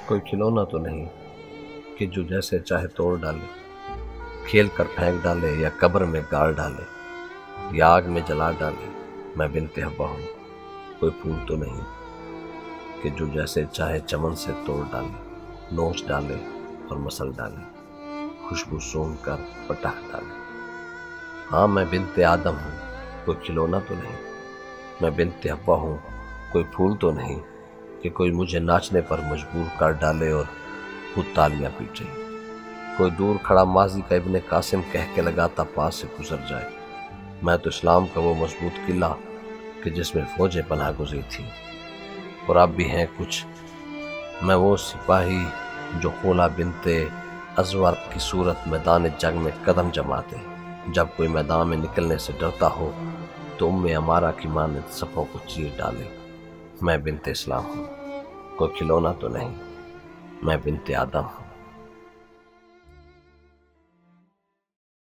کوئی کھلونا تو نہیں کہ جو جیسے چاہے توڑ ڈالے، کھیل کر پھینک ڈالے یا قبر میں گاڑ ڈالے یا آگ میں جلا ڈالے۔ میں بنت حوا ہوں، کوئی پھول تو نہیں کہ جو جیسے چاہے چمن سے توڑ ڈالے، نوچ ڈالے اور مسل ڈالے، خوشبو سونگھ کر پٹخ ڈالے۔ ہاں میں بنت آدم ہوں، کوئی کھلونا تو نہیں۔ میں بنت حوا ہوں، کوئی پھول تو نہیں کہ کوئی مجھے ناچنے پر مجبور کر ڈالے اور خود تالیاں پیٹے۔ کوئی دور کھڑا ماضی کا ابن قاسم کہہ کے لگاتا پاس سے گزر جائے۔ میں تو اسلام کا وہ مضبوط قلعہ کہ جس میں فوجیں پناہ گزری تھی اور اب بھی ہیں کچھ۔ میں وہ سپاہی جو خولا بنت ازور کی صورت میدان جنگ میں قدم جماتے، جب کوئی میدان میں نکلنے سے ڈرتا ہو تو امارہ کی مانند صفوں کو چیر ڈالے۔ میں بنت اسلام ہوں، کوئی کھلونا تو نہیں۔ میں بنت آدم ہوں۔